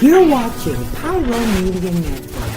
You're watching Pyro Media Network.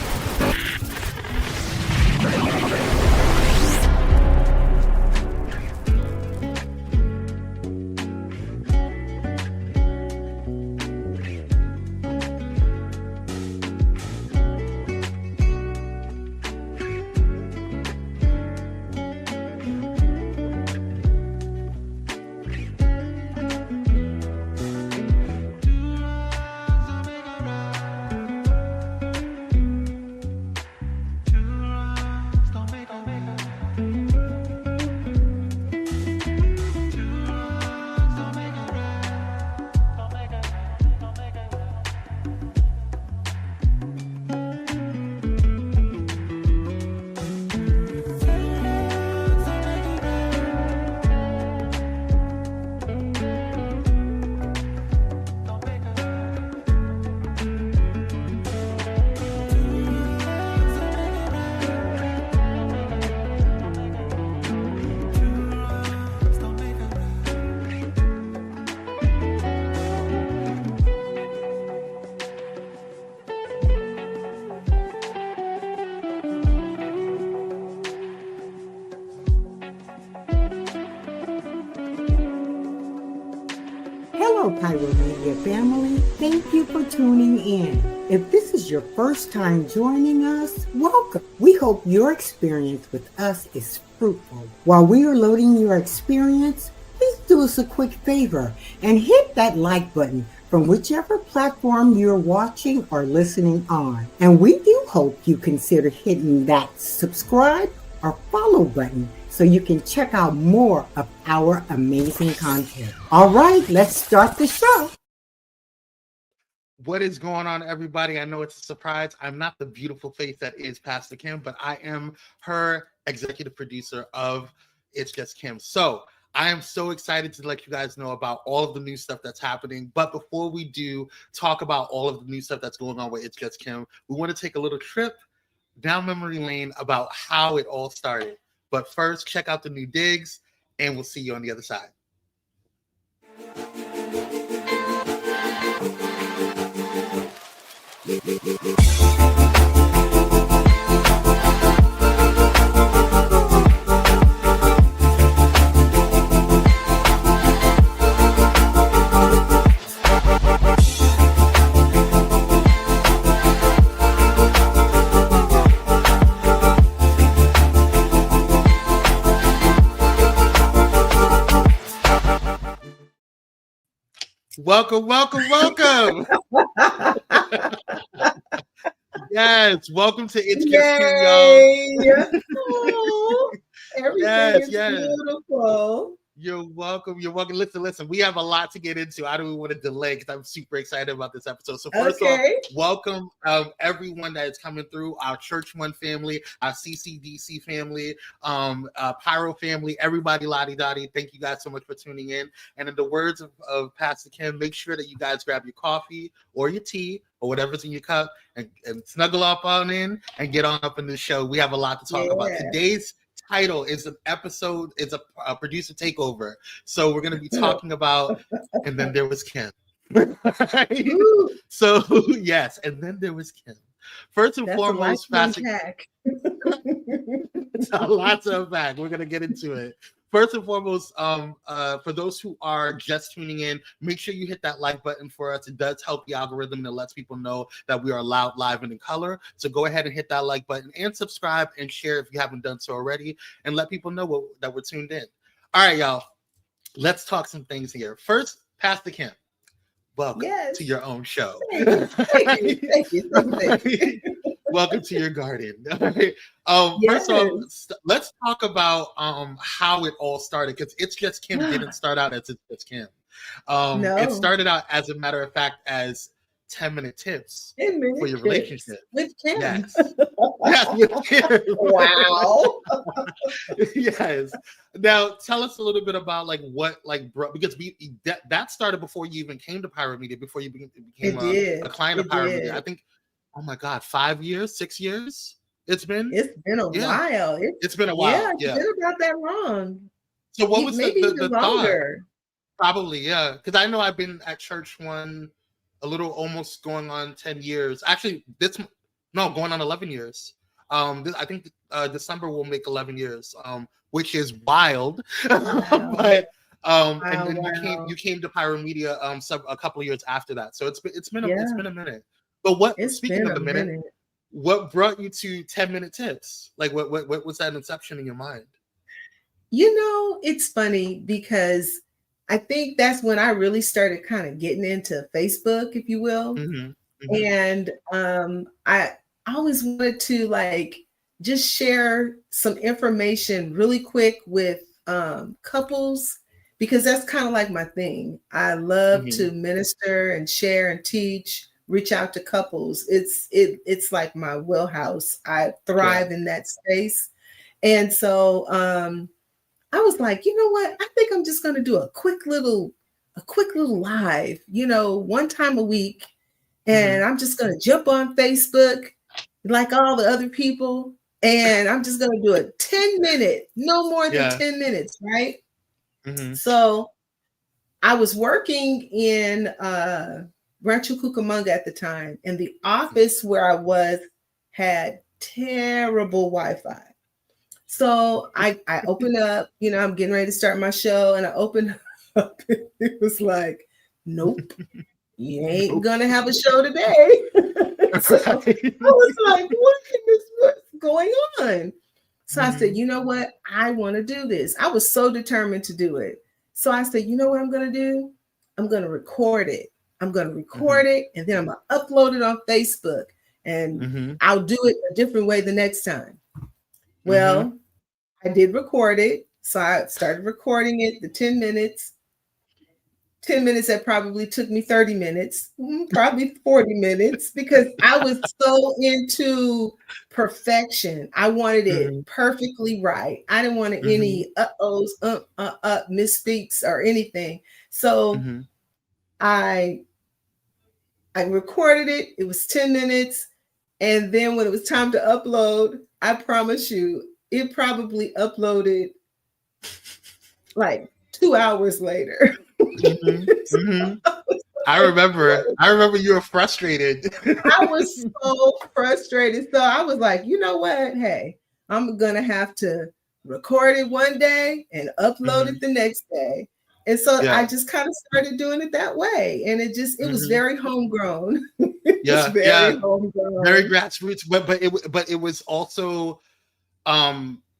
Hello, Pyro Media family. Thank you for tuning in. If this is your first time joining us, welcome. We hope your experience with us is fruitful. While we are loading your experience, please do us a quick favor and hit that like button from whichever platform you're watching or listening on. And we do hope you consider hitting that subscribe or follow button so you can check out more of our amazing content. All right, let's start the show. What is going on, everybody? I know it's a surprise. I'm not the beautiful face that is Pastor Kim, but I am her executive producer of It's Just Kim. So I am so excited to let you guys know about all of the new stuff that's happening. But before we do talk about all of the new stuff that's going on with It's Just Kim, we want to take a little trip down memory lane about how it all started. But first, check out the new digs, and we'll see you on the other side. Welcome, welcome, welcome. Yes, welcome to It's Just Kim, y'all. Oh, everything is beautiful. You're welcome. You're welcome. Listen. We have a lot to get into. I don't want to delay because I'm super excited about this episode. So first off, welcome everyone that is coming through, our Church One family, our CCDC family, Pyro family, everybody, lottie dottie. Thank you guys so much for tuning in. And in the words of Pastor Kim, make sure that you guys grab your coffee or your tea or whatever's in your cup and snuggle up on in and get on up in the show. We have a lot to talk about. Today's title is a producer takeover. So we're going to be talking about, and then there was Kim. Right? So yes, and then there was Kim. First and foremost, lots to unpack. We're going to get into it. First and foremost, for those who are just tuning in, make sure you hit that like button for us. It does help the algorithm and it lets people know that we are loud, live, and in color. So go ahead and hit that like button and subscribe and share if you haven't done so already, and let people know that we're tuned in. All right, y'all. Let's talk some things here. First, Pastor Kim, welcome to your own show. Thank you. Welcome to your garden. First off, let's talk about how it all started, because It's Just Kim didn't start out as It's Just Kim. No. It started out, as a matter of fact, as 10-minute tips for your relationship. With Kim. Yes, with Kim. Wow. Yes. Now, tell us a little bit about because that started before you even came to Pyro Media, before you became a client of Pyro Media. I think, oh my God, 5 years, 6 years? It's been a while. It's been a while. Yeah, it's been about that long. So what was the thought? Probably, yeah. Because I know I've been at Church One a little almost going on 10 years. Actually, going on 11 years. I think December will make 11 years, which is wild. Wow. But and then you came to Pyro Media a couple of years after that. So it's been a minute. But speaking of the minute, what brought you to 10-minute tips? Like what was that inception in your mind? It's funny because I think that's when I really started kind of getting into Facebook, if you will. Mm-hmm. Mm-hmm. And I always wanted to like just share some information really quick with couples, because that's kind of like my thing. I love to minister and share and teach, reach out to couples. It's like my wheelhouse. I thrive in that space. And so I was like, you know what? I think I'm just going to do a quick little live, one time a week. And I'm just going to jump on Facebook like all the other people. And I'm just going to do a 10-minute, no more than 10 minutes. Right. Mm-hmm. So I was working in Rancho Cucamonga at the time, and the office where I was had terrible Wi-Fi. So I opened up, I'm getting ready to start my show, and I opened up. It was like, nope, you ain't gonna have a show today. So I was like, what's going on? So I said, you know what? I want to do this. I was so determined to do it. So I said, you know what I'm going to do? I'm going to record it. I'm going to record it, and then I'm going to upload it on Facebook, and I'll do it a different way the next time. Well, I did record it. So I started recording it, the 10 minutes. 10 minutes that probably took me 30 minutes, probably 40 minutes, because I was so into perfection. I wanted it perfectly right. I didn't want any misspeaks or anything. So I recorded it. It was 10 minutes. And then when it was time to upload, I promise you, it probably uploaded like 2 hours later. I remember you were frustrated. I was so frustrated. So I was like, you know what? Hey, I'm going to have to record it one day and upload it the next day. And so I just kind of started doing it that way. And it was very homegrown. Homegrown. Very grassroots, but it was also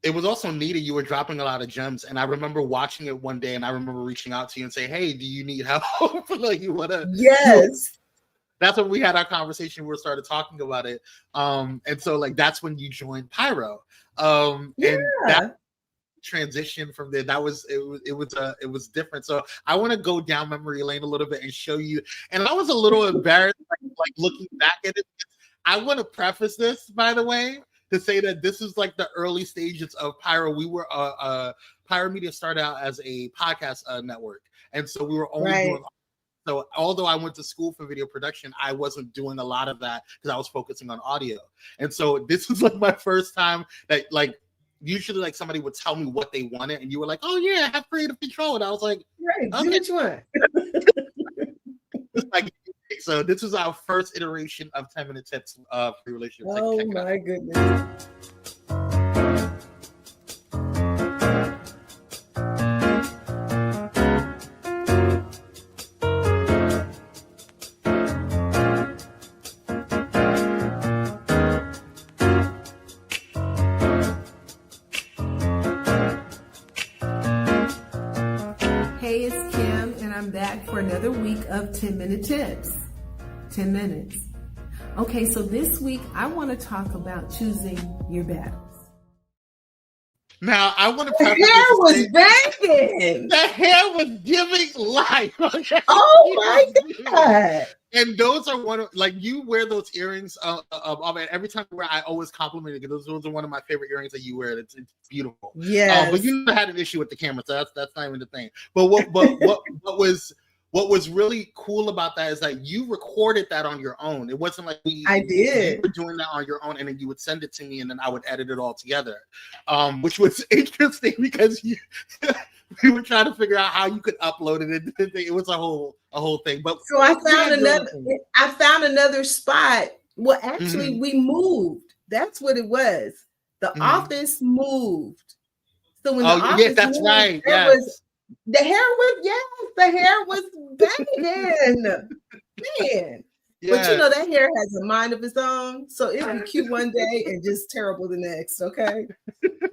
it was also needed. You were dropping a lot of gems, and I remember watching it one day, and I remember reaching out to you and saying, "Hey, do you need help? Like, you wanna?" Yes. That's when we had our conversation. We started talking about it, and so like that's when you joined Pyro, and that transition from there. It was different. So I want to go down memory lane a little bit and show you. And I was a little embarrassed, like looking back at it. I want to preface this, by the way, to say that this is like the early stages of Pyro. We were Pyro Media started out as a podcast network, and so we were only doing. So although I went to school for video production, I wasn't doing a lot of that because I was focusing on audio. And so this was like my first time that like usually like somebody would tell me what they wanted, and you were like, "Oh yeah, have creative control," and I was like, "Right, do what you want." Like, so this was our first iteration of 10-minute tips for relationships. Oh my goodness. Hey, it's Kim, and I'm back for another week of 10-minute tips. 10 minutes. Okay, so this week I want to talk about choosing your battles. Now, I want to. The hair was banging. The hair was giving life. Okay? Oh my God. And those are one of, like, you wear those earrings. Every time you wear, I always compliment it because those are one of my favorite earrings that you wear. It's beautiful. Yeah. But you had an issue with the camera, so that's not even the thing. But what was really cool about that is that you recorded that on your own. It wasn't like I did. You were doing that on your own, and then you would send it to me, and then I would edit it all together, which was interesting because we were trying to figure out how you could upload it. It was a whole thing. But so I found another spot. Well, actually, we moved. That's what it was. The office moved. So when the office that's moved, right. The hair was banging. Man. But you know, that hair has a mind of its own. So it would be cute one day and just terrible the next. Okay.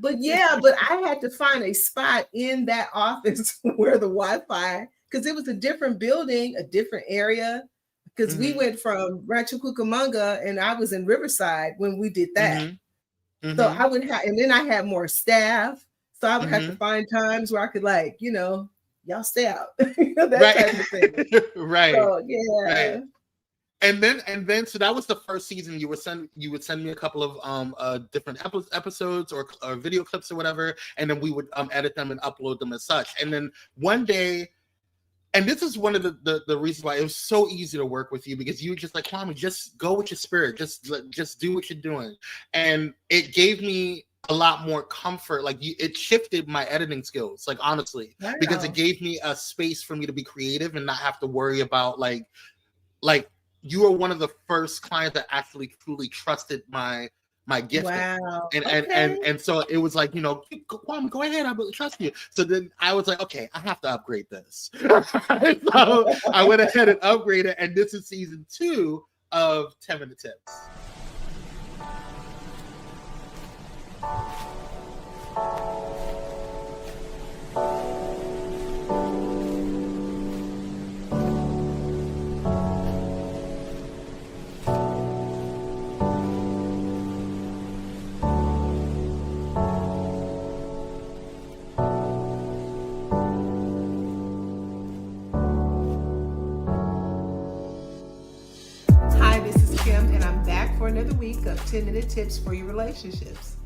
But I had to find a spot in that office where the Wi-Fi, because it was a different building, a different area. Because we went from Rancho Cucamonga and I was in Riverside when we did that. So I would have, and then I had more staff. So I would have to find times where I could, like, you know, y'all stay out. That type of thing. Right. So, yeah. Right. And then, so that was the first season. You would send me a couple of different episodes or video clips or whatever, and then we would edit them and upload them as such. And then one day, and this is one of the reasons why it was so easy to work with you, because you were just like, Kwame, just go with your spirit, just do what you're doing, and it gave me a lot more comfort. Like it shifted my editing skills, like honestly, because it gave me a space for me to be creative and not have to worry about like. You were one of the first clients that actually truly trusted my gift. Wow. And so it was like, you know, Kwame, go ahead, I trust you. So then I was like, okay, I have to upgrade this. So I went ahead and upgraded, and this is season 2 of 10-Minute Tips. For another week of 10-minute tips for your relationships.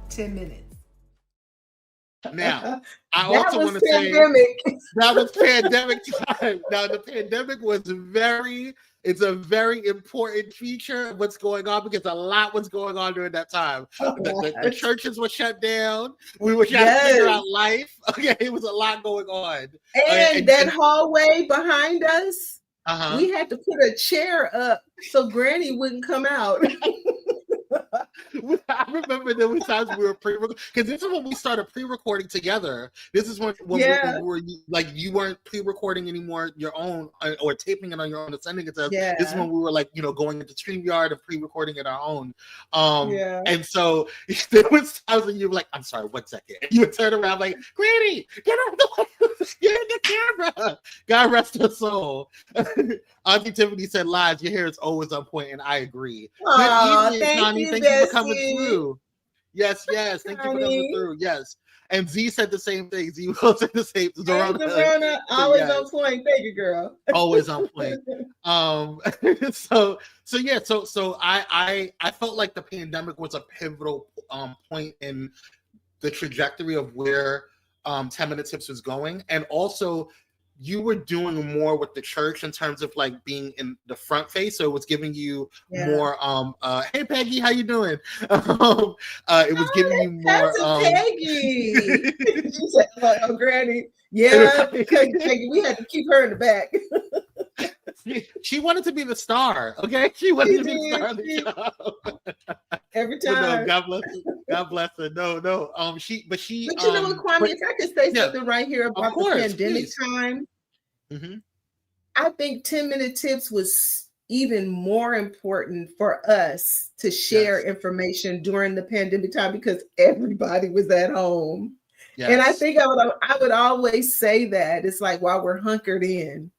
10 minutes. Now, I also want to say that was pandemic time. Now, the pandemic was it's a very important feature of what's going on, because a lot was going on during that time. The churches were shut down. We were trying to figure out life. Okay, it was a lot going on. And that hallway behind us, we had to put a chair up so Granny wouldn't come out. I remember there were times we were pre-recording, because this is when we started pre-recording together. This is when we were like, you weren't pre-recording anymore your own, or taping it on your own and sending it to us. This is when we were like, you know, going into StreamYard and pre-recording it our own. And so there was times when you were like, I'm sorry, 1 second. And you would turn around like, Granny, get in the camera. God rest her soul. Auntie Tiffany said, "Lies, your hair is always on point," and I agree. Aww, Good evening, Connie. Thank you for coming through. Yes. Thank you for coming through. Yes. And Z said the same thing. Z will say the same. Zorana, always on point. Thank you, girl. Always on point. So I felt like the pandemic was a pivotal point in the trajectory of where 10-Minute Tips was going, and also you were doing more with the church in terms of like being in the front face, so it was giving you more hey Peggy, how you doing? It was giving you more Peggy. She said, oh Granny. Yeah, because Peggy, we had to keep her in the back. She wanted to be the star, okay? She wanted to be the star of the show. Every time. No, God bless her. God bless her. No. But you know what, Kwame? If I could say something right here about the pandemic time, I think 10-Minute Tips was even more important for us to share information during the pandemic time, because everybody was at home. Yes. And I think I would always say that it's like, while we're hunkered in,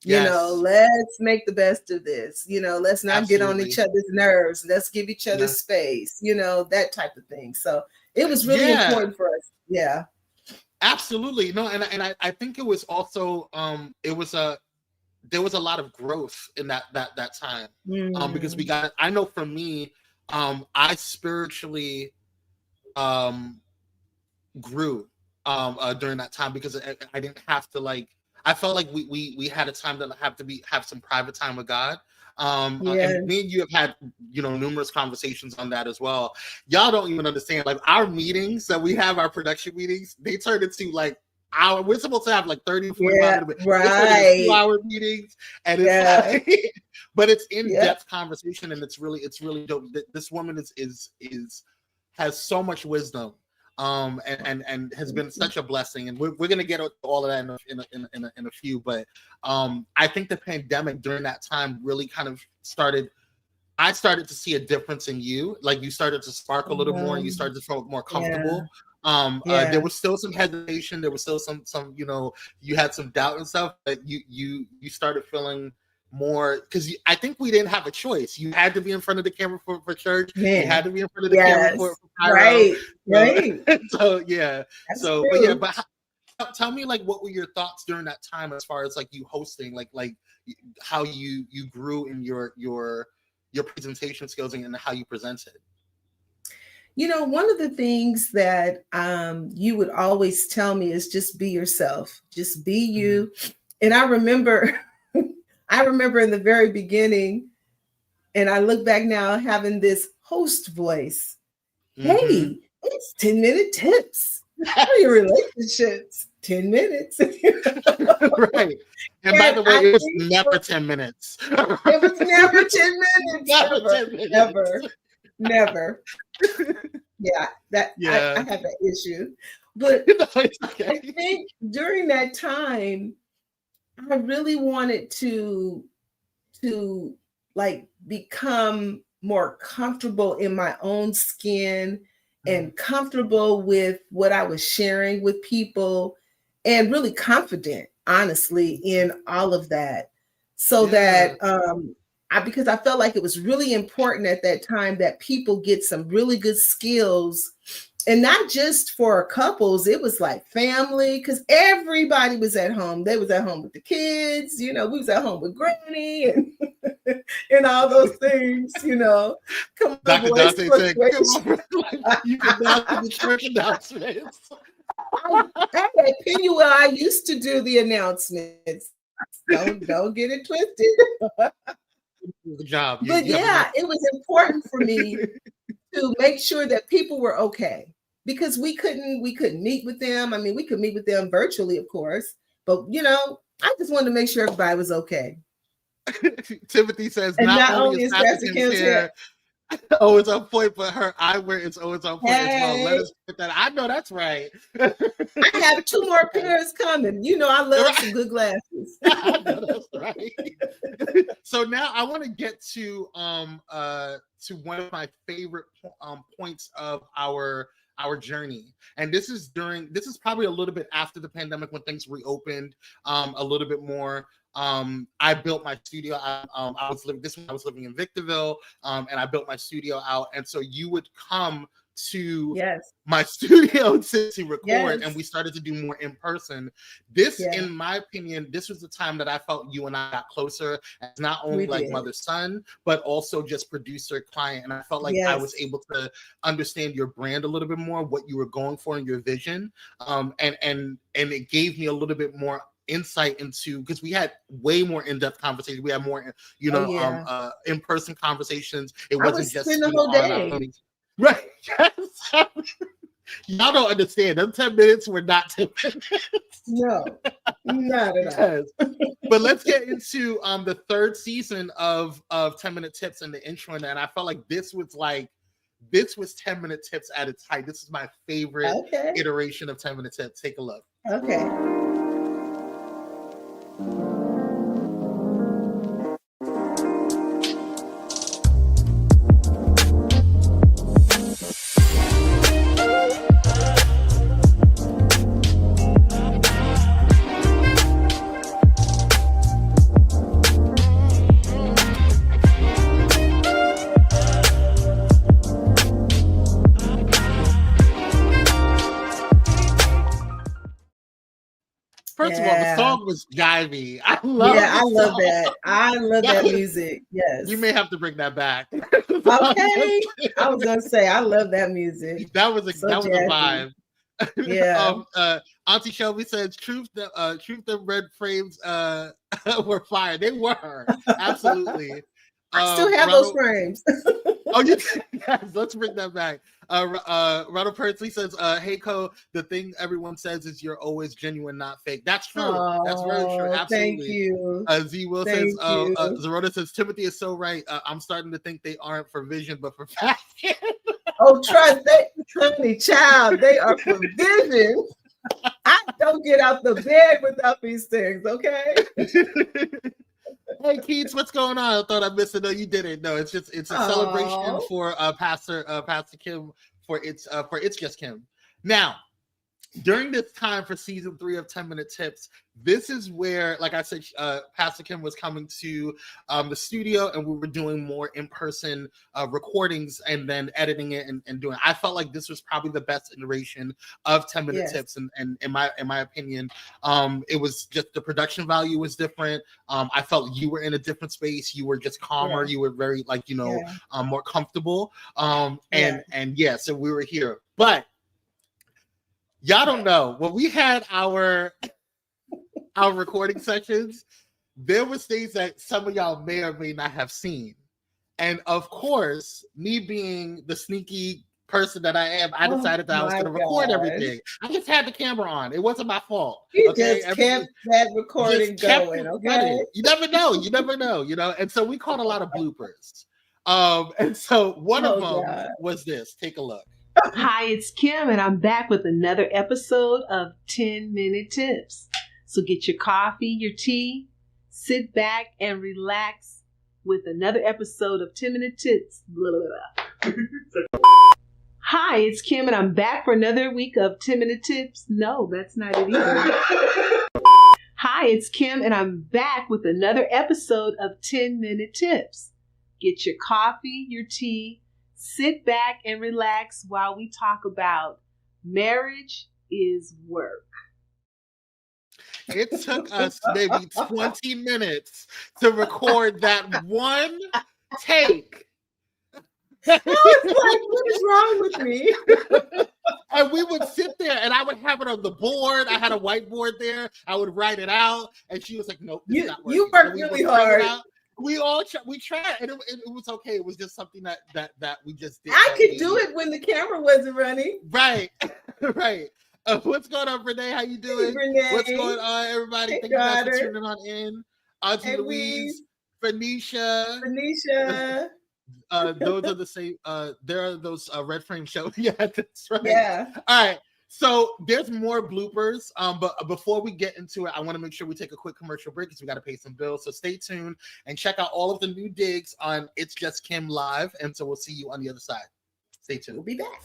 you know, let's make the best of this. You know, let's not get on each other's nerves. Let's give each other space, you know, that type of thing. So it was really important for us. Yeah. Absolutely. No, and I think it was also there was a lot of growth in that time. Because I know for me, I spiritually grew during that time, because I didn't have to like, I felt like we had a time that have some private time with God. And me and you have had, you know, numerous conversations on that as well. Y'all don't even understand, like, our meetings that we have, our production meetings, they turn into like hour. We're supposed to have like 30 to 45 minutes. Right. 2-hour meetings, and it's like, but it's in-depth conversation, and it's really dope. This woman has so much wisdom, and has been such a blessing. And we're gonna get all of that in a few. But I think the pandemic during that time really kind of started. I started to see a difference in you. Like you started to spark a little more, and you started to feel more comfortable. There was still some hesitation. There was still some, you had some doubt and stuff, but you started feeling more, because I think we didn't have a choice. You had to be in front of the camera for church. Man. You had to be in front of the camera for Pyro. Right. So yeah. That's so, true. But tell me, like, what were your thoughts during that time as far as like you hosting, like how you grew in your presentation skills and how you presented? One of the things that you would always tell me is just be yourself, just be you. And I remember in the very beginning, and I look back now having this host voice. Hey, it's 10-minute tips for your relationships. 10 minutes. Right. And by the way, it was never 10 minutes. It was never 10 minutes. Never 10 minutes. Never. I have that issue. But I think during that time, I really wanted to like become more comfortable in my own skin and comfortable with what I was sharing with people, and really confident, honestly, in all of that. So that because I felt like it was really important at that time that people get some really good skills, and not just for couples, it was like family, because everybody was at home. They was at home with the kids, we was at home with Granny and all those things, Come on, Dr. boys, Dante said, come on, you can now do the church announcements. At Pennywell, I used to do the announcements. Don't get it twisted. The job. But it was important for me to make sure that people were okay, because we couldn't meet with them. I mean, we could meet with them virtually, of course, but I just wanted to make sure everybody was okay. Timothy says, and not only is Pastor Kim's hair always on point, but her eyewear is always on point as well. Let us put that. I know that's right. I have 2 more pairs coming. I love some good glasses. I know that's right. So now I want to get to one of my favorite points of our journey, and this is probably a little bit after the pandemic when things reopened a little bit more. I built my studio. I was living in Victorville, and I built my studio out. And so you would come to my studio to record, and we started to do more in person. In my opinion, this was the time that I felt you and I got closer as not only like mother-son, but also just producer-client. And I felt like I was able to understand your brand a little bit more, what you were going for in your vision. And it gave me a little bit more insight into, because we had way more in-depth conversations. We had more, in-person conversations. It wasn't just the whole day. Right. Y'all don't understand. Them 10 minutes were not 10 minutes. No, not at all. But let's get into the 3rd season of 10-minute tips and the intro. And I felt like this was 10-minute tips at its height. This is my favorite iteration of 10-minute tips. Take a look. Okay. First of all, the song was jivey. I love that. I love that music. Yes. You may have to bring that back. Okay. I was gonna say I love that music. That was a vibe. Yeah. Auntie Shelby says truth the red frames were fire. They were. Absolutely. I still have those frames. Oh, yes, let's bring that back. Ronald Persley says, "Hey Co, the thing everyone says is you're always genuine, not fake." That's true. Oh, that's very true. Absolutely. Thank you. Z Will says, Zerona says, "Timothy is so right. I'm starting to think they aren't for vision, but for fashion." Oh, trust me, child. They are for vision. I don't get out the bed without these things. Okay. Hey Keats, what's going on? I thought I missed it. No, you didn't. No, it's a celebration for Pastor Kim for it's Just Kim. Now, during this time for season 3 of 10-Minute Tips, this is where, like I said, Pastor Kim was coming to the studio, and we were doing more in-person recordings and then editing it and doing it. I felt like this was probably the best iteration of 10-Minute Tips, and in my opinion, it was just the production value was different. I felt you were in a different space. You were just calmer. You were very more comfortable. So we were here, but y'all don't know, when we had our recording sessions, there was things that some of y'all may or may not have seen. And of course, me being the sneaky person that I am, I decided that I was going to record everything. I just had the camera on. It wasn't my fault. You just kept that recording going, okay? You never know, And so we caught a lot of bloopers. And so one of them was this. Take a look. Hi, it's Kim, and I'm back with another episode of 10-Minute Tips. So get your coffee, your tea, sit back and relax with another episode of 10-Minute Tips. Blah, blah, blah. Hi, it's Kim, and I'm back for another week of 10-Minute Tips. No, that's not it either. Hi, it's Kim, and I'm back with another episode of 10-Minute Tips. Get your coffee, your tea, sit back and relax while we talk about marriage is work. It took us maybe 20 minutes to record that one take. I was like, what is wrong with me? And we would sit there, and I would have it on the board. I had a whiteboard there. I would write it out, and she was like, "Nope, this is not working." You worked really hard. We tried, and it was okay. It was just something that we just did. I could do it when the camera wasn't running. Right. What's going on, Renee? How you doing? Hey, Renee. What's going on, everybody? Hey, Thank you guys for tuning on in. Auntie Louise, Phoenicia. Those are the same. There are those red frame shows. Yeah, that's right. Yeah. All right. So there's more bloopers, but before we get into it, I want to make sure we take a quick commercial break because we got to pay some bills. So stay tuned and check out all of the new digs on It's Just Kim Live. And so we'll see you on the other side. Stay tuned. We'll be back.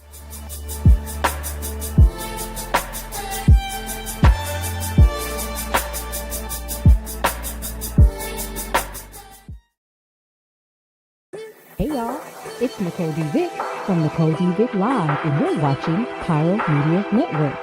Hey y'all, it's Nicole D. Vick from Nicole D. Vick Live, and you're watching Pyro Media Network.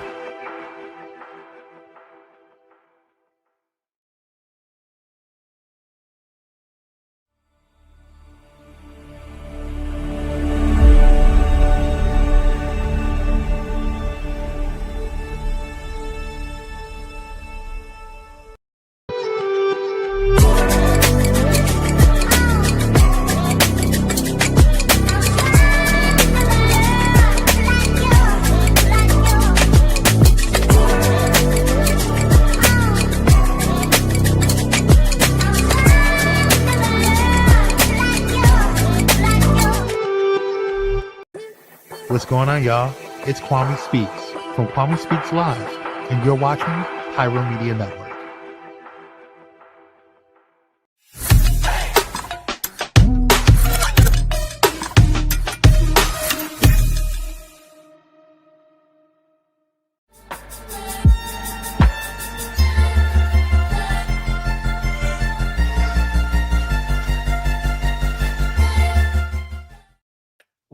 What's going on, y'all? It's Kwame Speaks from Kwame Speaks Live, and you're watching Pyro Media Network.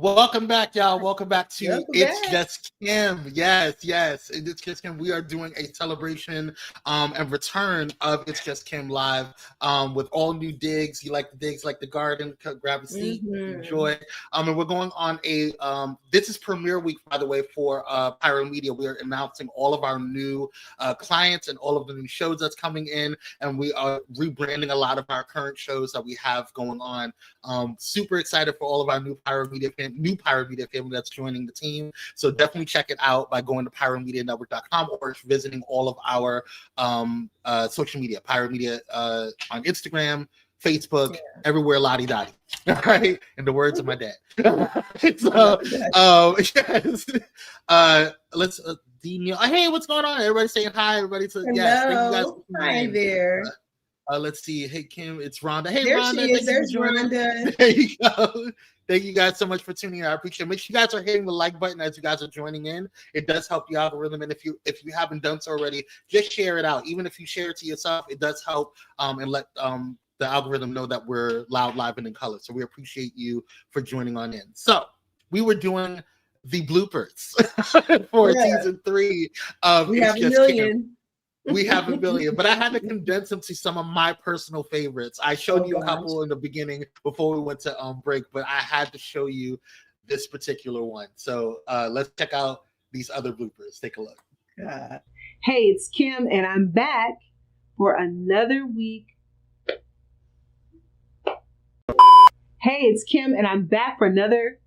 Welcome back, y'all. Welcome back to Just Kim. Yes. It's Just Kim. We are doing a celebration and return of It's Just Kim Live with all new digs. You like the digs, like the garden, grab a seat, enjoy. And we're going on a, this is premiere week, by the way, for Pyro Media. We are announcing all of our new clients and all of the new shows that's coming in. And we are rebranding a lot of our current shows that we have going on. Super excited for all of our new Pyro Media new Pyro Media family that's joining the team. So definitely check it out by going to pyromedianetwork.com or visiting all of our social media, Pyro Media on Instagram, Facebook, everywhere, lottie dottie. All right, in the words of my dad. So, yes. Let's hey, what's going on? Everybody saying hi. Everybody to yes. Thank you guys. Hi there. Let's see. Hey Kim, it's Rhonda. Hey there Rhonda, she is. There's Rhonda. There you go. Thank you guys so much for tuning in. I appreciate it. Make sure you guys are hitting the like button as you guys are joining in. It does help the algorithm. And if you haven't done so already, just share it out. Even if you share it to yourself, it does help and let the algorithm know that we're loud, live, and in color. So we appreciate you for joining on in. So we were doing the bloopers for season 3 of We have a million. We have a million, but I had to condense them to some of my personal favorites. I showed you a couple in the beginning before we went to break, but I had to show you this particular one. So let's check out these other bloopers. Take a look. Hey, it's Kim, and I'm back for another week. Hey, it's Kim, and I'm back for another.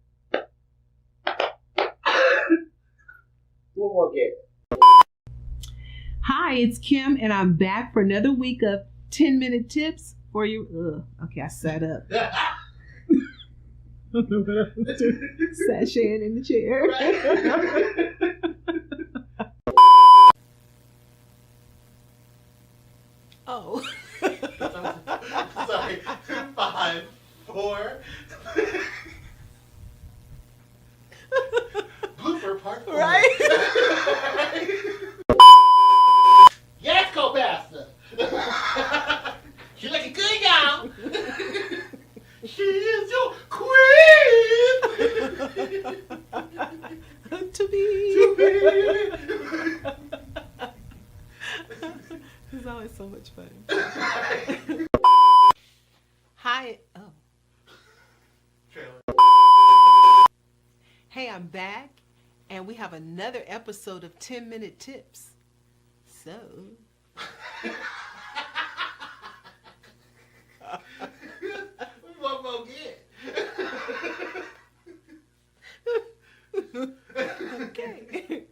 One more game. Hi, it's Kim, and I'm back for another week of 10-minute tips for you. Okay, I sat up. Sashaying in the chair. Oh. Sorry. 5, 4. Blooper part 4. Right? Yes, co-pastor. She's looking good, y'all. She is your queen. To be. It's always so much fun. Hi. Oh. Hey, I'm back, and we have another episode of 10-minute tips. So. One more get. Okay.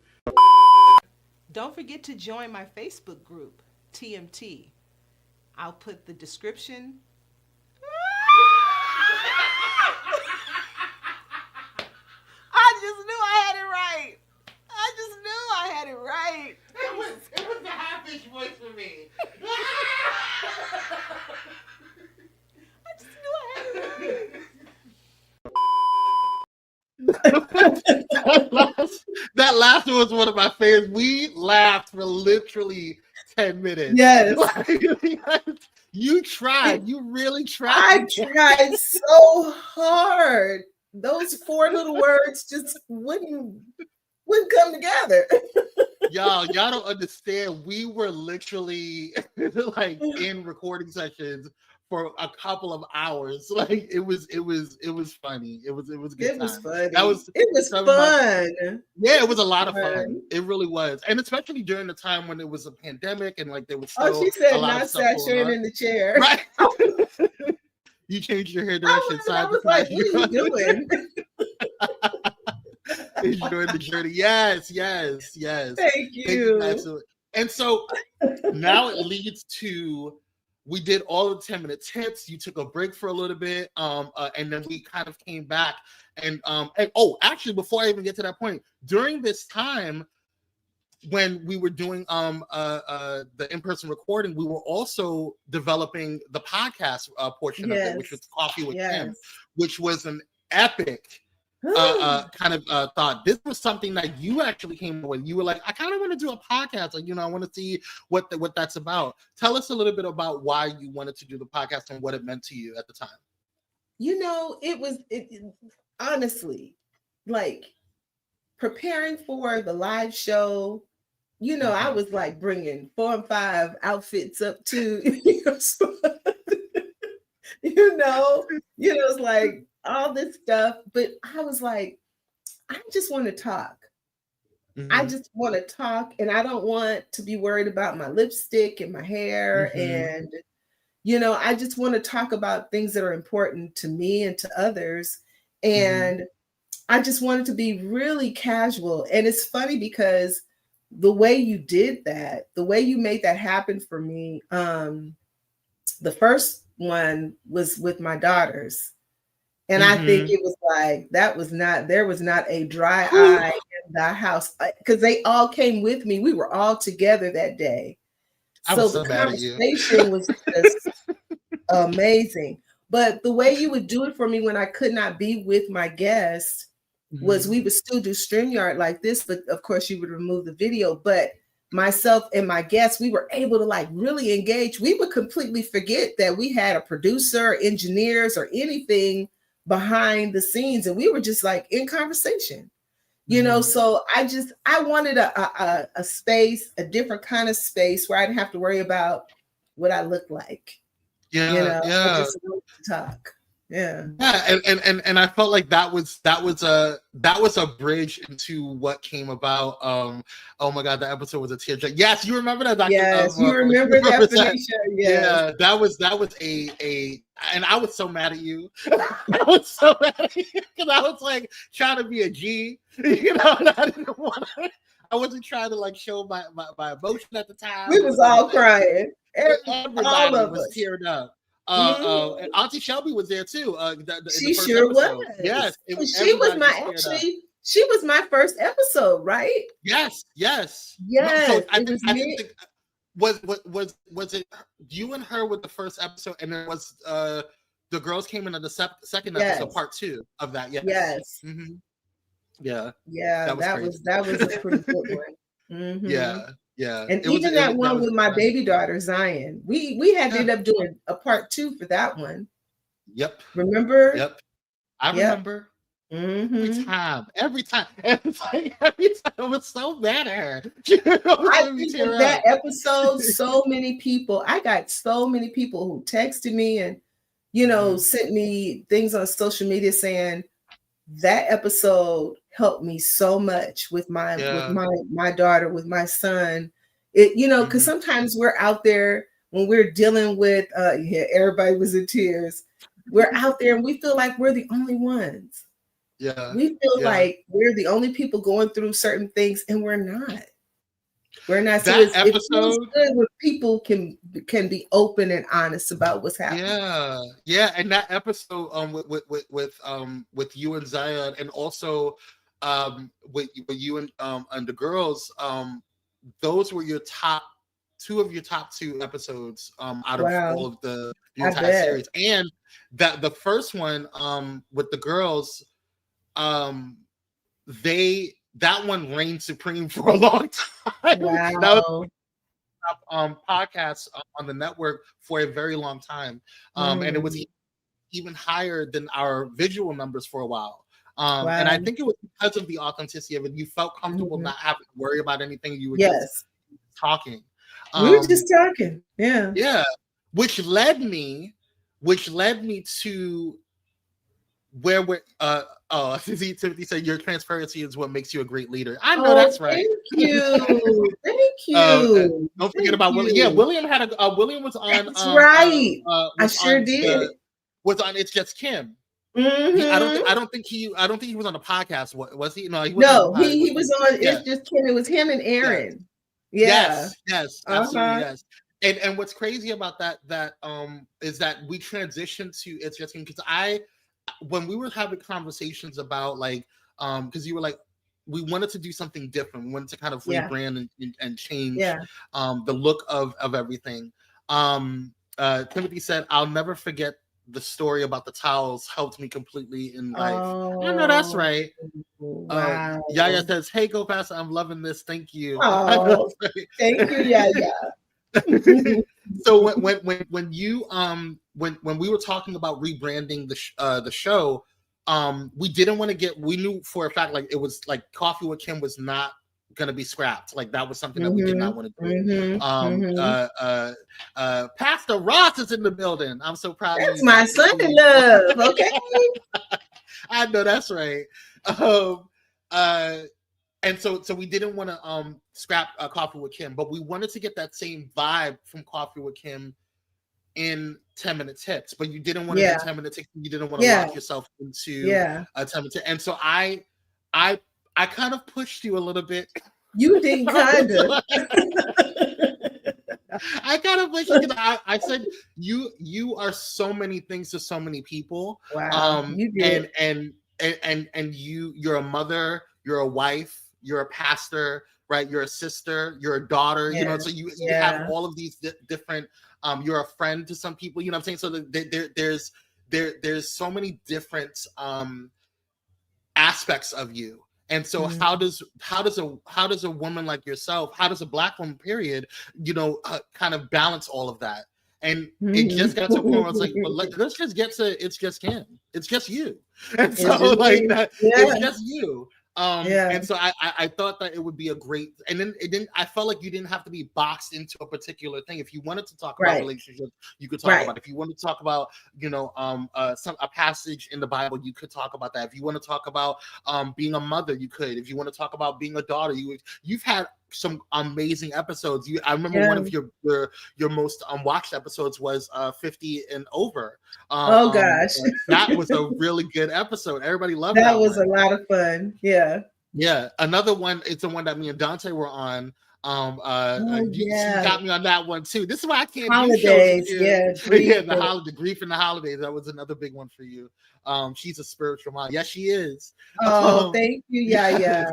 Don't forget to join my Facebook group, TMT. I'll put the description. I just knew I had it right. I just knew I had it right. It was the half-ish voice for me. I just knew I had it right. that last one was one of my favorites. We laughed for literally 10 minutes. Yes. You tried. You really tried. I tried so hard. Those 4 little words just wouldn't come together. Y'all don't understand. We were literally like in recording sessions for a couple of hours. Like it was funny. It was a good time. It was funny. It was fun. Yeah, it was a lot of fun. It really was. And especially during the time when it was a pandemic and like there was still she said a lot not of stuff sashaying in the chair. Right. You changed your hair direction. I was like, what are you doing? Enjoying the journey. Yes. Thank you. And so now it leads to, we did all the 10-minute tips. You took a break for a little bit. And then we kind of came back and actually, before I even get to that point, during this time when we were doing the in-person recording, we were also developing the podcast portion of it, which was Coffee with Kim, which was an epic kind of thought. This was something that you actually came up with. You were like, I kind of want to do a podcast. Like, I want to see what that's about. Tell us a little bit about why you wanted to do the podcast and what it meant to you at the time. It honestly, like preparing for the live show, I was like bringing 4 and 5 outfits up to, it's like all this stuff. But I was like, I just want to talk. Mm-hmm. I just want to talk, and I don't want to be worried about my lipstick and my hair. Mm-hmm. And, I just want to talk about things that are important to me and to others. And I just wanted to be really casual. And it's funny because the way you did that, the way you made that happen for me, the first one was with my daughters. And I think it was like, there was not a dry eye in the house because they all came with me. We were all together that day. So the conversation was just amazing. But the way you would do it for me when I could not be with my guests was we would still do StreamYard like this, but of course you would remove the video. But myself and my guests, we were able to like really engage. We would completely forget that we had a producer, engineers, or anything behind the scenes, and we were just like in conversation, you know. So I wanted a space, a different kind of space where I didn't have to worry about what I look like. I just wanted to talk. And I felt like that was a bridge into what came about. Oh my God, that episode was a tearjerker. Yes, you remember that, Dr. Yes, you remember that, Felicia. Yeah, that was a and I was so mad at you. I was so mad at you because I was like trying to be a G, you know, and I didn't want to. I wasn't trying to like show my emotion at the time. We was all crying. Everybody was tearing up. And Auntie Shelby was there too. She sure episode. was. Yes, she was my first episode, right? Yes. So I think was it you and her with the first episode, and then was the girls came in on the second episode, part 2 of that. Yes. Mm-hmm. Yeah. That was a pretty good one. Mm-hmm. Yeah. And even that one with my baby daughter Zion, we had to end up doing a part 2 for that one. Yep. Remember? Yep. I remember. Mm-hmm. Every time. I was so mad at her. I think of that episode, I got so many people who texted me and, you know, sent me things on social media saying that episode helped me so much with my daughter, with my son. It, you know, because sometimes we're out there when we're dealing with everybody was in tears. We're out there and we feel like we're the only ones. Yeah. We feel like we're the only people going through certain things, and we're not. We're not. That so episode, it feels good when people can be open and honest about what's happening. Yeah. And that episode with you and Zion, and also with you and the girls, those were your top 2 episodes out of all of the entire series. And that the first one with the girls, that one reigned supreme for a long time. Wow. That was podcasts on the network for a very long time, and it was even higher than our visual numbers for a while. And I think it was because of the authenticity of it. You felt comfortable not having to worry about anything. You were just talking. We were just talking. Yeah. Which led me to where we're Timothy said your transparency is what makes you a great leader. I know that's right. Thank you. Thank you. Don't forget about William. Yeah, William had William was on. That's right. I sure did. Was on It's Just Kim. I don't think he was on the podcast. Was he? No, he was on It's Just Kim. It was him and Aaron. Yes, absolutely, yes. And what's crazy about that is that we transitioned to It's Just Kim because when we were having conversations about like because you were like we wanted to do something different, we wanted to kind of rebrand and change the look of everything. Timothy said, I'll never forget the story about the towels helped me completely in life. I know that's right. Wow. Yaya says, hey, Go Pastor, I'm loving this, thank you. Thank you, Yaya. So when you when we were talking about rebranding the show, we didn't want to we knew for a fact like it was like Coffee with Kim was not going to be scrapped. Like that was something that we did not want to do. Pastor Ross is in the building. I'm so proud of you. That's my son in love. Okay. I know that's right. And so we didn't want to scrap Coffee with Kim, but we wanted to get that same vibe from Coffee with Kim in 10-minute tips, but you didn't want to do 10-minute tips. You didn't want to lock yourself into a 10-minute tip. And so I kind of pushed you a little bit. You did kind of. I kind of pushed you. I said you are so many things to so many people. Wow. You did. And you're a mother, you're a wife, you're a pastor, right? You're a sister, you're a daughter, you know, so you have all of these different, you're a friend to some people, you know what I'm saying? So there's so many different aspects of you. And so how does a woman like yourself, how does a Black woman, period, you know, kind of balance all of that? And it just got to a point where I was like, well, let's just get to it's just Kim. It's just you. And so like that, it's just you. And so I thought that it would be a great, and then I felt like you didn't have to be boxed into a particular thing. If you wanted to talk about relationships, you could talk about it. If you wanted to talk about, you know, a passage in the Bible, you could talk about that. If you want to talk about being a mother, you could. If you want to talk about being a daughter, you've had some amazing episodes. I remember one of your most watched episodes was 50 and over. Oh gosh, that was a really good episode. Everybody loved that. That was a lot of fun. Yeah. Another one. It's the one that me and Dante were on. You got me on that one too. This is why I can't holidays. Do shows the grief in the holidays. That was another big one for you. She's a spiritual mom. Yes, she is. Oh, thank you. Yeah.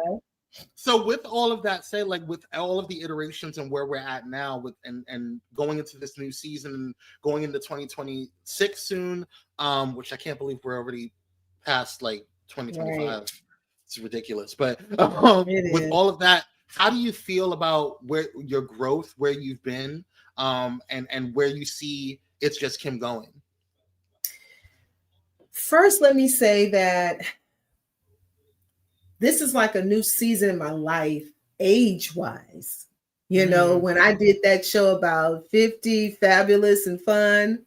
So with all of that said, like with all of the iterations and where we're at now with and going into this new season and going into 2026 soon, which I can't believe we're already past like 2025. Right. It's ridiculous. But with all of that, how do you feel about where your growth, where you've been, and where you see It's Just Kim going? First, let me say that this is like a new season in my life, age-wise. You know, when I did that show about 50, fabulous and fun,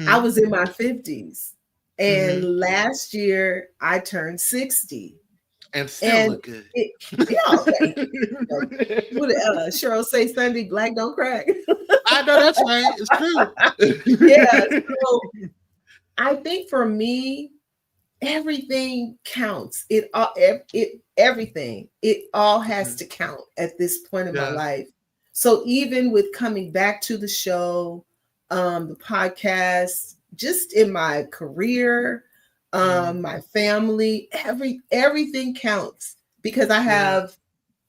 I was in my 50s. And last year, I turned 60. And still look good. Cheryl say Sunday, black don't crack. I know that's right. It's true. So I think for me, everything counts. Everything. It all has to count at this point in my life. So even with coming back to the show, the podcast, just in my career, my family, everything counts because I have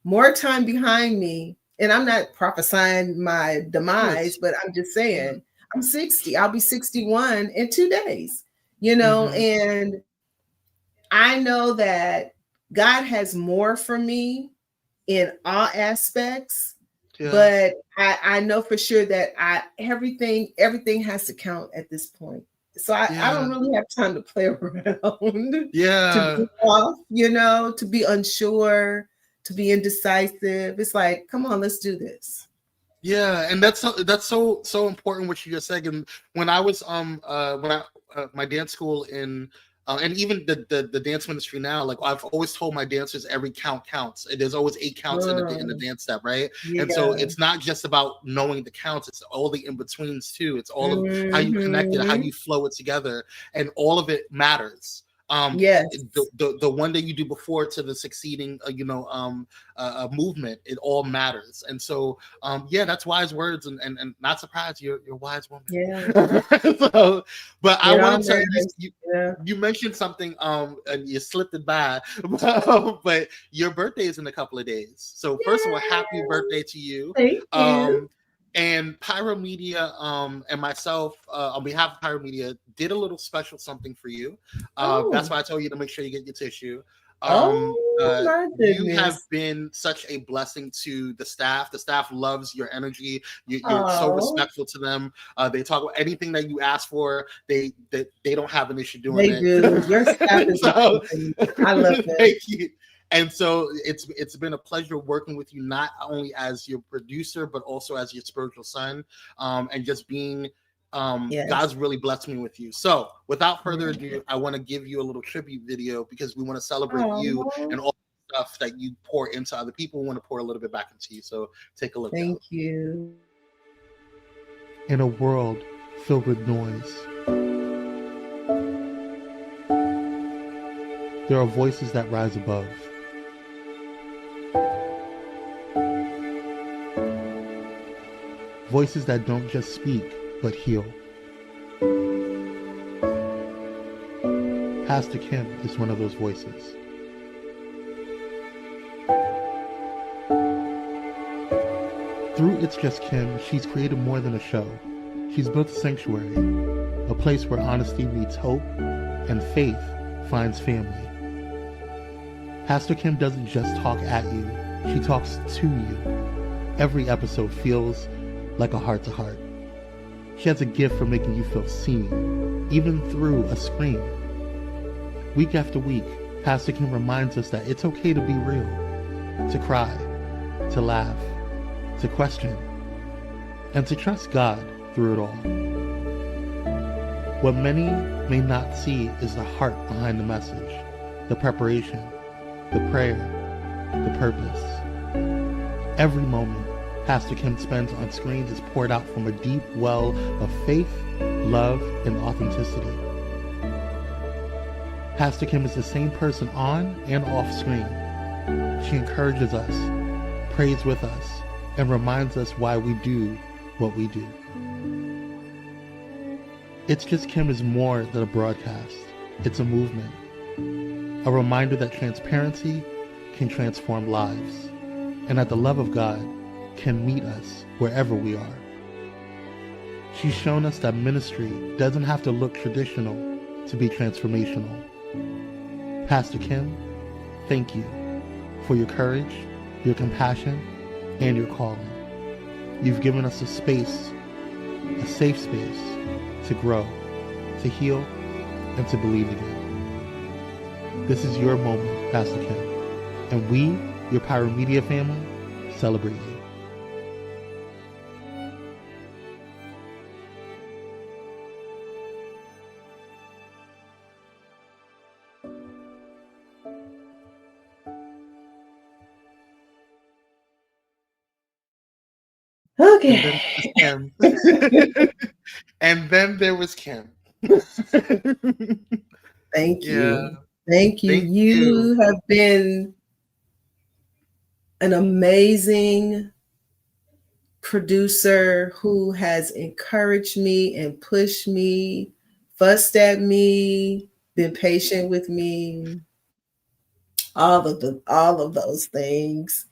more time behind me. And I'm not prophesying my demise, but I'm just saying I'm 60. I'll be 61 in 2 days, you know, and I know that God has more for me in all aspects, but I know for sure that everything has to count at this point. So I don't really have time to play around. To be off, you know, to be unsure, to be indecisive. It's like, come on, let's do this. Yeah, and that's so important what you just said. And when I was my dance school in and even the dance ministry now, like I've always told my dancers, every count counts. There's always 8 counts in the dance step, right? And so it's not just about knowing the counts; it's all the in betweens too. It's all of how you connect it, how you flow it together, and all of it matters. The one that you do before to the succeeding movement, it all matters. And so that's wise words, and not surprised you're a wise woman. But I want to tell you, you mentioned something and you slipped it by, but your birthday is in a couple of days. So first of all, happy birthday to you. Thank you. And Pyro Media and myself, on behalf of Pyro Media, did a little special something for you. That's why I told you to make sure you get your tissue. You have been such a blessing to the staff. The staff loves your energy. You're so respectful to them. They talk about anything that you ask for. They don't have an issue doing it. They do. Your staff is amazing. I love it. Thank you. And so it's been a pleasure working with you, not only as your producer, but also as your spiritual son, and just being God's really blessed me with you. So without further ado, I want to give you a little tribute video because we want to celebrate you and all the stuff that you pour into other people. We want to pour a little bit back into you. So take a look. Thank you. In a world filled with noise. There are voices that rise above. Voices that don't just speak, but heal. Pastor Kim is one of those voices. Through It's Just Kim, she's created more than a show. She's built a sanctuary, a place where honesty meets hope and faith finds family. Pastor Kim doesn't just talk at you, she talks to you. Every episode feels like a heart-to-heart. She has a gift for making you feel seen, even through a screen. Week after week, Pastor Kim reminds us that it's okay to be real, to cry, to laugh, to question, and to trust God through it all. What many may not see is the heart behind the message, the preparation, the prayer, the purpose. Every moment Pastor Kim spends on screen is poured out from a deep well of faith, love, and authenticity. Pastor Kim is the same person on and off screen. She encourages us, prays with us, and reminds us why we do what we do. It's Just Kim is more than a broadcast. It's a movement. A reminder that transparency can transform lives, and that the love of God can meet us wherever we are. She's shown us that ministry doesn't have to look traditional to be transformational. Pastor Kim, thank you for your courage, your compassion, and your calling. You've given us a space, a safe space to grow, to heal, and to believe again. This is your moment, Pastor Kim, and we, your Pyro Media family, celebrate you. Okay. And then there was Kim. Thank you. Yeah. Thank you. You have been an amazing producer who has encouraged me and pushed me, fussed at me, been patient with me, all of those things.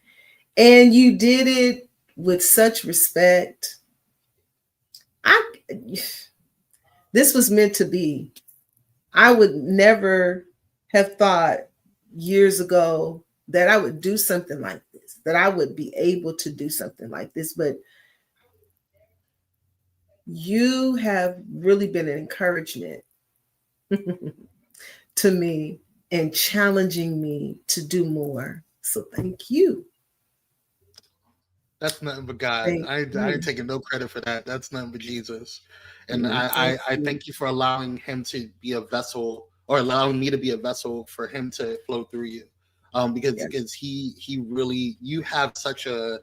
And you did it with such respect. This was meant to be. I would never have thought years ago that I would do something like this, that I would be able to do something like this. But you have really been an encouragement to me and challenging me to do more. So thank you. That's nothing but God. I ain't taking no credit for that. That's nothing but Jesus. And I thank you for allowing him to be a vessel, or allowing me to be a vessel for him to flow through you. Because he really, you have such a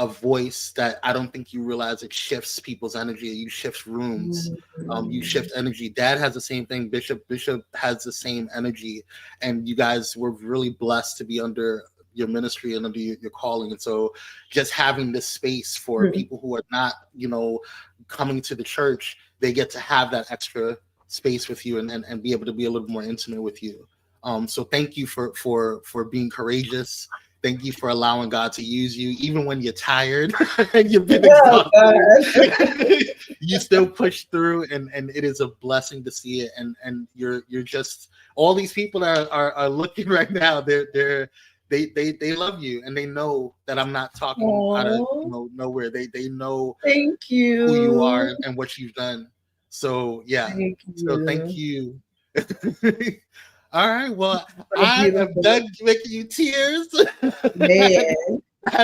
voice that I don't think you realize it shifts people's energy. You shift rooms. You shift energy. Dad has the same thing. Bishop has the same energy. And you guys were really blessed to be under your ministry and under your calling. And so just having this space for people who are not, coming to the church, they get to have that extra space with you and be able to be a little more intimate with you. So thank you for being courageous. Thank you for allowing God to use you, even when you're tired and you've been exhausted. You still push through, and it is a blessing to see it. And you're just, all these people that are looking right now. They love you, and they know that I'm not talking out of nowhere. They know thank you who you are and what you've done. So yeah, thank you. All right, well, I am done making you tears. Man,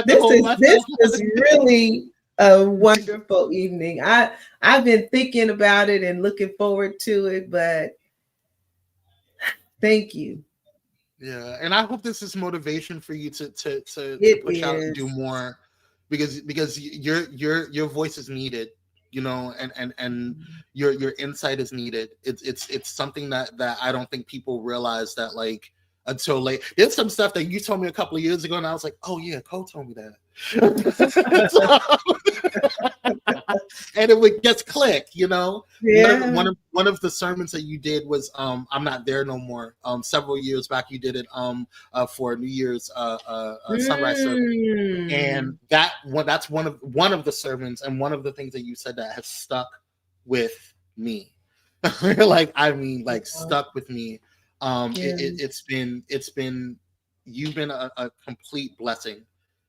this is really a wonderful evening. I've been thinking about it and looking forward to it, but thank you. Yeah, and I hope this is motivation for you to push out and do more, because your voice is needed. you know, and your insight is needed. It's something that I don't think people realize that, like, until late. There's some stuff that you told me a couple of years ago, and I was like, oh yeah, Cole told me that. And it would just click, you know. Yeah. One of the sermons that you did was I'm Not There No More. Several years back you did it for New Year's sunrise service. And that's one of the sermons, and one of the things that you said that has stuck with me. Like, I mean, like, stuck with me. It's been you've been a complete blessing.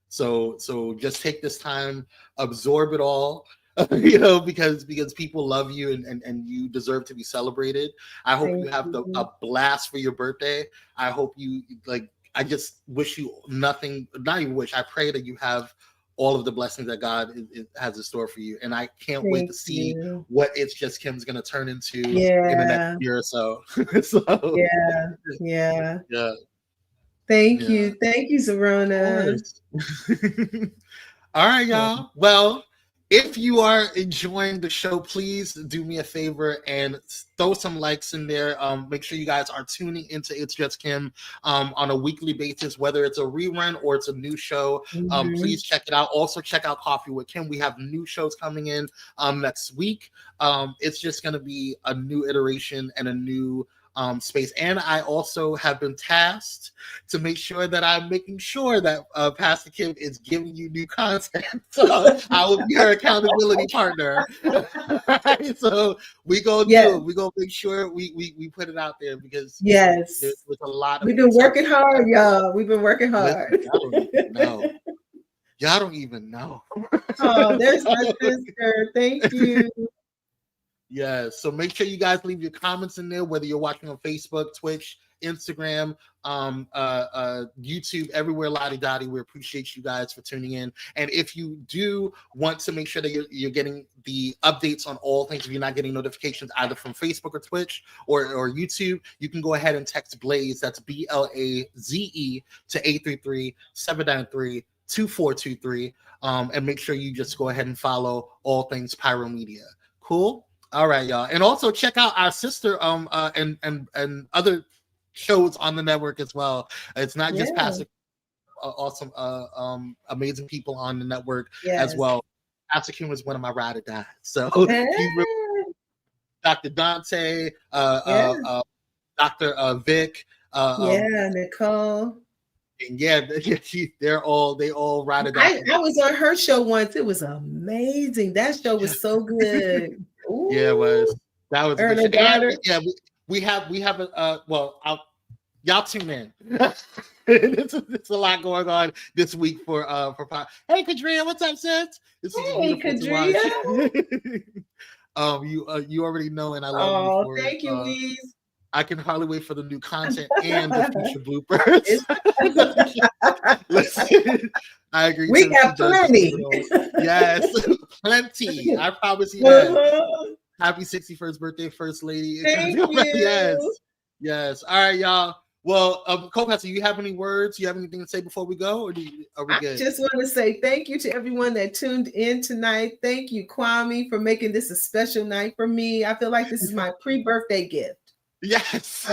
So just take this time, absorb it all, you know, because people love you, and you deserve to be celebrated. I hope you have a blast for your birthday. I hope you, like, I just wish you nothing, not even wish, I pray that you have all of the blessings that God has in store for you. And I can't wait to see what It's Just Kim's going to turn into in the next year or so. Yeah. Thank you, Zarona. All right, y'all. Well, if you are enjoying the show, please do me a favor and throw some likes in there. Make sure you guys are tuning into It's Just Kim on a weekly basis, whether it's a rerun or it's a new show. Please check it out. Also, check out Coffee with Kim. We have new shows coming in next week. It's just going to be a new iteration and a new space. And I also have been tasked to make sure that I'm making sure that Pastor Kim is giving you new content. So I will be her accountability partner. Right? So we go do it. We go make sure we put it out there, because there's a lot of we've been working hard, y'all. We've been working hard. Y'all don't even know. Oh, there's my sister. Thank you. Yeah, so make sure you guys leave your comments in there, whether you're watching on Facebook, Twitch, Instagram, YouTube, everywhere, lottie-dottie. We appreciate you guys for tuning in. And if you do want to make sure that you're getting the updates on all things, if you're not getting notifications either from Facebook or Twitch or YouTube, you can go ahead and text Blaze, that's BLAZE, to 833-793-2423, and make sure you just go ahead and follow all things Pyro Media. Cool? All right, y'all. And also check out our sister and other shows on the network as well. It's not just Pastor, awesome, amazing people on the network as well. Pastor Kim was one of my ride or die. So Dr. Dante, Dr. Vic, Nicole. And they all ride or die. I was on her show once. It was amazing. That show was so good. Ooh. Yeah, it was. That was good. And, we have a y'all tune in. It's a lot going on this week for Hey Kadria, what's up, sis? Hey Kadria. You already know, and I love you for thank you, Weez. I can hardly wait for the new content and the future bloopers. Listen, I agree. We got plenty. Yes, plenty. I promise you that. Happy 61st birthday, First Lady. Thank you. Yes. All right, y'all. Well, Co-Pastor, you have any words? You have anything to say before we go, or are we good? I just want to say thank you to everyone that tuned in tonight. Thank you, Kwame, for making this a special night for me. I feel like this is my pre-birthday gift. Yes.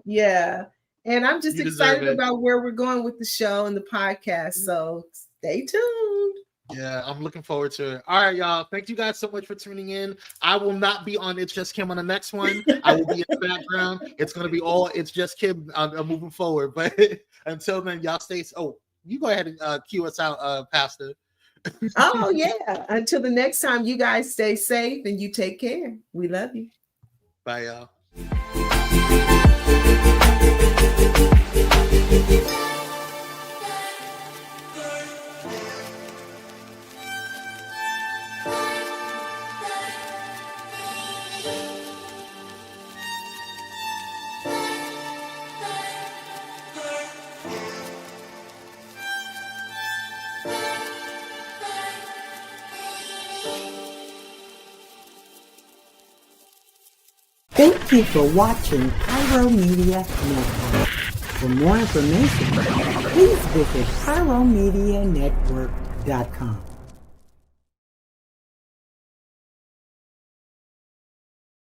Yeah. And I'm just excited about where we're going with the show and the podcast. So stay tuned. Yeah, I'm looking forward to it. All right, y'all. Thank you guys so much for tuning in. I will not be on It's Just Kim on the next one. I will be in the background. It's going to be all It's Just Kim moving forward. But until then, y'all stay. Oh, you go ahead and cue us out, Pastor. Oh, yeah. Until the next time, you guys stay safe and you take care. We love you. Bye, y'all. Thank you for watching Pyro Media Network. For more information, please visit pyromedianetwork.com.